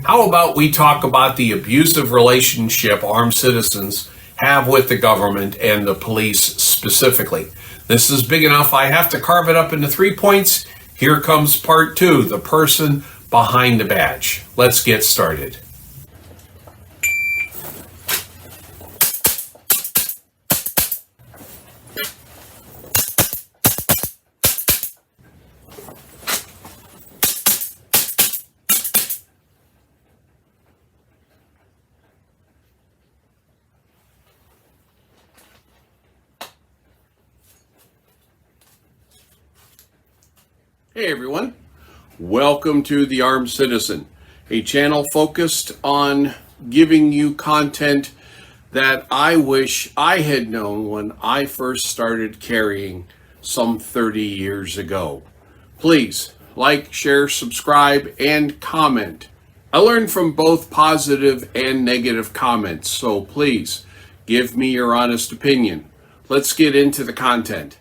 How about we talk about the abusive relationship armed citizens have with the government and the police specifically? This is big enough I have to carve it up into 3 points. Here comes part 2, the person behind the badge. Let's get started. Hey everyone, welcome to The Armed Citizen, a channel focused on giving you content that I wish I had known when I first started carrying some 30 years ago. Please like, share, subscribe, and comment. I learned from both positive and negative comments, so please give me your honest opinion. Let's get into the content.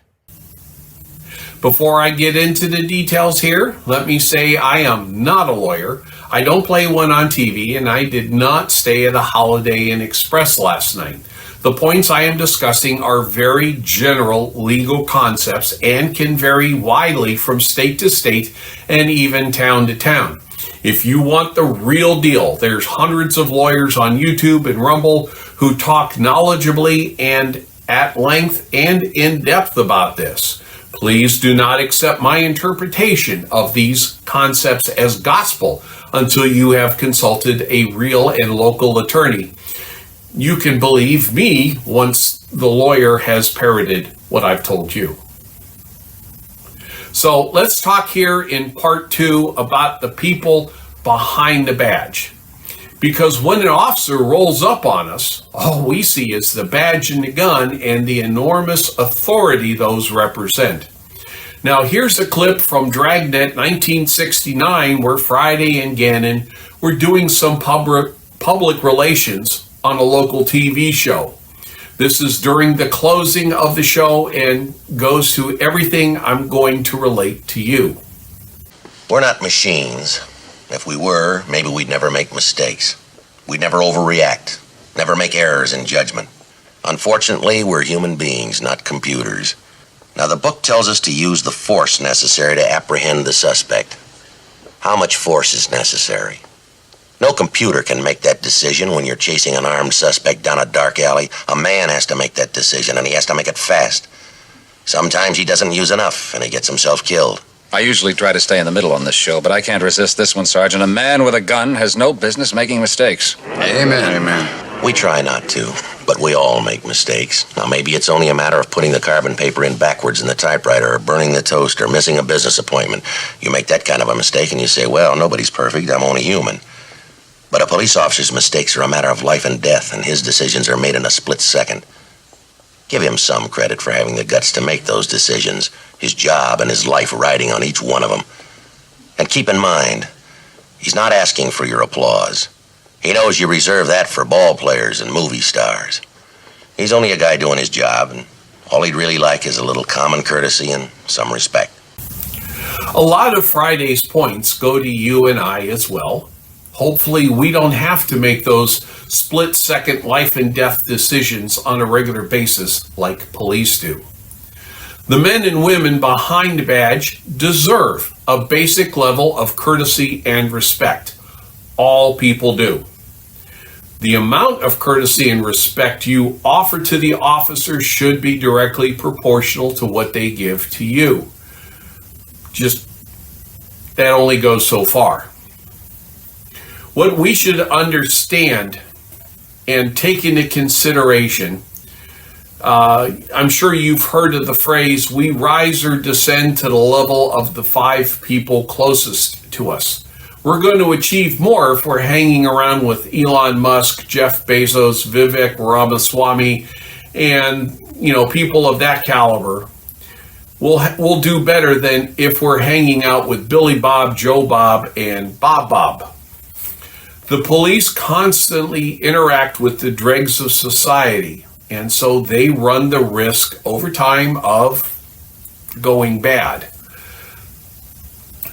Before I get into the details here, let me say I am not a lawyer. I don't play one on TV, and I did not stay at a Holiday Inn Express last night. The points I am discussing are very general legal concepts and can vary widely from state to state and even town to town. If you want the real deal, there's hundreds of lawyers on YouTube and Rumble who talk knowledgeably and at length and in depth about this. Please do not accept my interpretation of these concepts as gospel until you have consulted a real and local attorney. You can believe me once the lawyer has parroted what I've told you. So let's talk here in part 2 about the people behind the badge. Because when an officer rolls up on us, all we see is the badge and the gun and the enormous authority those represent. Now here's a clip from Dragnet 1969 where Friday and Gannon were doing some public relations on a local TV show. This is during the closing of the show and goes to everything I'm going to relate to you. We're not machines. If we were, maybe we'd never make mistakes. We'd never overreact, never make errors in judgment. Unfortunately, we're human beings, not computers. Now, the book tells us to use the force necessary to apprehend the suspect. How much force is necessary? No computer can make that decision when you're chasing an armed suspect down a dark alley. A man has to make that decision, and he has to make it fast. Sometimes he doesn't use enough, and he gets himself killed. I usually try to stay in the middle on this show, but I can't resist this one, Sergeant. A man with a gun has no business making mistakes. Amen. Amen. We try not to, but we all make mistakes. Now, maybe it's only a matter of putting the carbon paper in backwards in the typewriter, or burning the toast, or missing a business appointment. You make that kind of a mistake and you say, well, nobody's perfect, I'm only human. But a police officer's mistakes are a matter of life and death, and his decisions are made in a split second. Give him some credit for having the guts to make those decisions, his job and his life riding on each one of them. And keep in mind, he's not asking for your applause. He knows you reserve that for ball players and movie stars. He's only a guy doing his job, and all he'd really like is a little common courtesy and some respect. A lot of Friday's points go to you and I as well. Hopefully we don't have to make those split-second life and death decisions on a regular basis like police do. The men and women behind the badge deserve a basic level of courtesy and respect. All people do. The amount of courtesy and respect you offer to the officer should be directly proportional to what they give to you. Just, that only goes so far. What we should understand and take into consideration, I'm sure you've heard of the phrase, we rise or descend to the level of the 5 people closest to us. We're going to achieve more if we're hanging around with Elon Musk, Jeff Bezos, Vivek Ramaswamy, and people of that caliber. We'll do better than if we're hanging out with Billy Bob, Joe Bob, and Bob Bob. The police constantly interact with the dregs of society, and so they run the risk over time of going bad.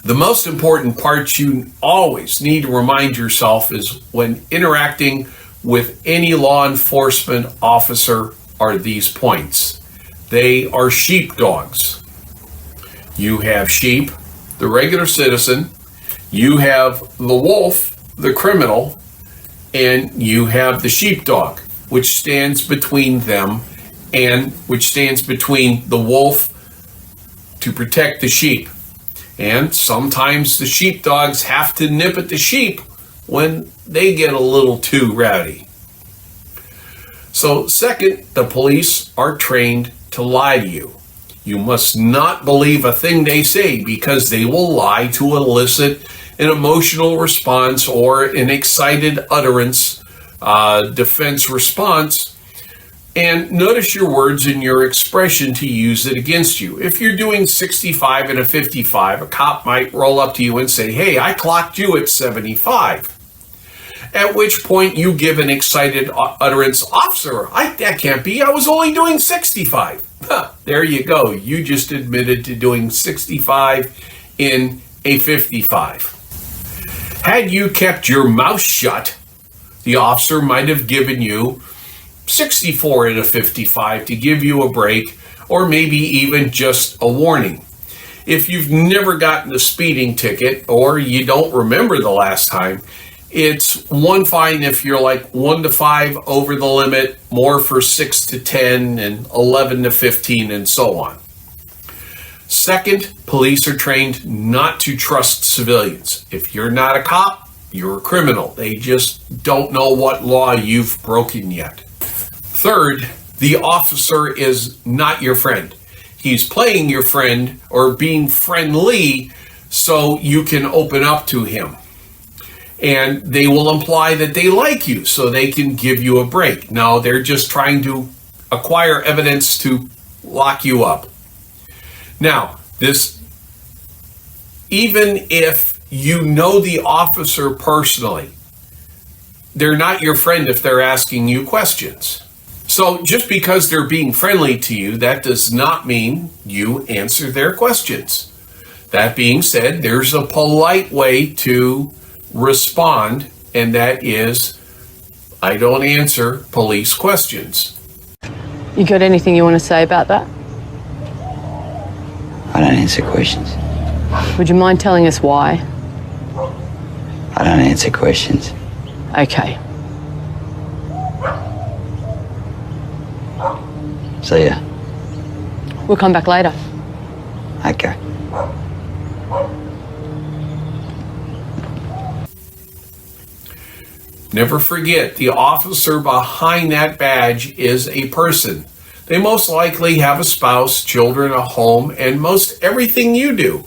The most important part you always need to remind yourself is when interacting with any law enforcement officer are these points. They are sheepdogs. You have sheep, the regular citizen, you have the wolf, the criminal, and you have the sheepdog, which stands between them and which stands between the wolf to protect the sheep. And sometimes the sheepdogs have to nip at the sheep when they get a little too rowdy. So second, the police are trained to lie to you. You must not believe a thing they say because they will lie to elicit an emotional response or an excited utterance, defense response. And notice your words and your expression to use it against you. If you're doing 65 and a 55, a cop might roll up to you and say, "Hey, I clocked you at 75. At which point you give an excited utterance, "Officer, that can't be. I was only doing 65. There you go. You just admitted to doing 65 in a 55. Had you kept your mouth shut, the officer might have given you 64 in a 55 to give you a break, or maybe even just a warning. If you've never gotten a speeding ticket or you don't remember the last time, it's one fine if you're like 1 to 5 over the limit, more for 6 to 10 and 11 to 15 and so on. Second, police are trained not to trust civilians. If you're not a cop, you're a criminal. They just don't know what law you've broken yet. Third, the officer is not your friend. He's playing your friend or being friendly so you can open up to him. And they will imply that they like you so they can give you a break. No, they're just trying to acquire evidence to lock you up. Now, even if you know the officer personally, they're not your friend if they're asking you questions. So just because they're being friendly to you, that does not mean you answer their questions. That being said, there's a polite way to respond, and that is, I don't answer police questions. You got anything you want to say about that? I don't answer questions. Would you mind telling us why? I don't answer questions. Okay. See ya. We'll come back later. Okay. Never forget, the officer behind that badge is a person. They most likely have a spouse, children, a home, and most everything you do.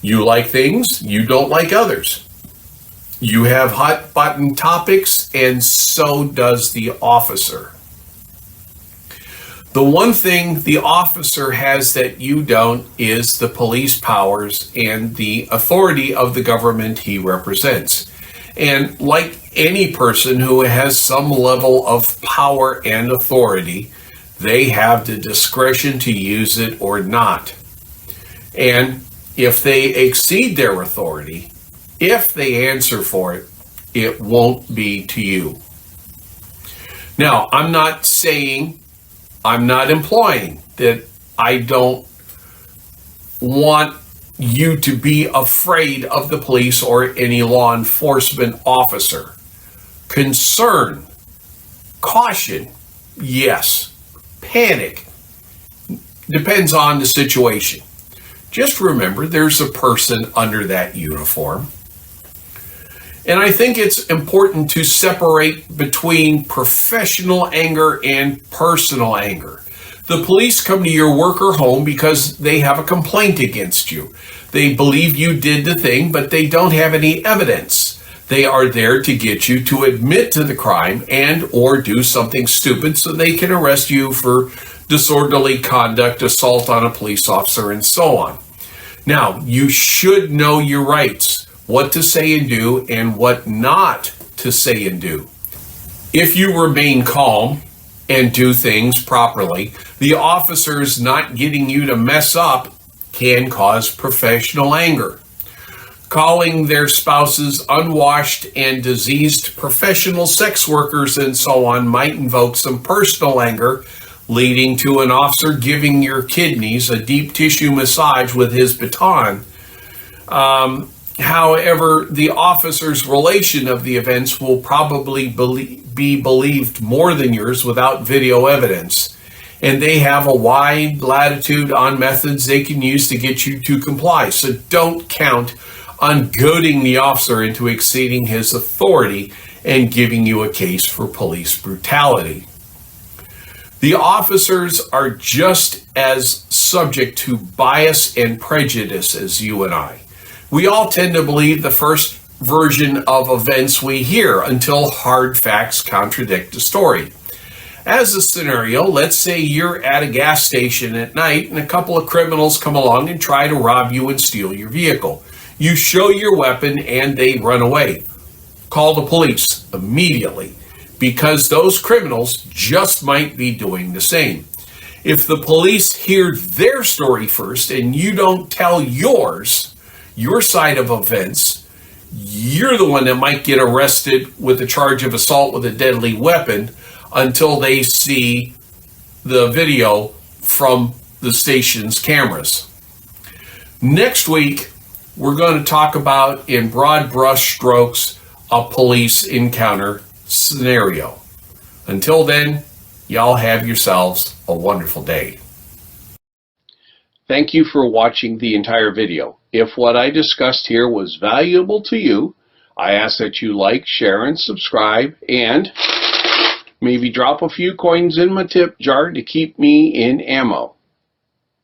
You like things, you don't like others. You have hot button topics, and so does the officer. The one thing the officer has that you don't is the police powers and the authority of the government he represents. And like any person who has some level of power and authority, they have the discretion to use it or not. And if they exceed their authority, if they answer for it, it won't be to you. Now, I'm not implying that I don't want you to be afraid of the police or any law enforcement officer. Concern, caution, yes. Panic, depends on the situation. Just remember, there's a person under that uniform. And I think it's important to separate between professional anger and personal anger. The police come to your work or home because they have a complaint against you. They believe you did the thing, but they don't have any evidence. They are there to get you to admit to the crime and or do something stupid so they can arrest you for disorderly conduct, assault on a police officer, and so on. Now, you should know your rights, what to say and do, and what not to say and do. If you remain calm and do things properly, the officers not getting you to mess up can cause professional anger. calling their spouses unwashed and diseased professional sex workers and so on might invoke some personal anger, leading to an officer giving your kidneys a deep tissue massage with his baton. However, the officer's relation of the events will probably be believed more than yours without video evidence. And they have a wide latitude on methods they can use to get you to comply. So don't count on goading the officer into exceeding his authority and giving you a case for police brutality. The officers are just as subject to bias and prejudice as you and I. We all tend to believe the first version of events we hear until hard facts contradict the story. As a scenario, let's say you're at a gas station at night and a couple of criminals come along and try to rob you and steal your vehicle. You show your weapon and they run away. Call the police immediately, because those criminals just might be doing the same. If the police hear their story first and you don't tell yours, your side of events, you're the one that might get arrested with a charge of assault with a deadly weapon until they see the video from the station's cameras. Next week, we're going to talk about, in broad brush strokes, a police encounter scenario. Until then, y'all have yourselves a wonderful day. Thank you for watching the entire video. If what I discussed here was valuable to you, I ask that you like, share, and subscribe, and maybe drop a few coins in my tip jar to keep me in ammo.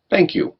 Thank you.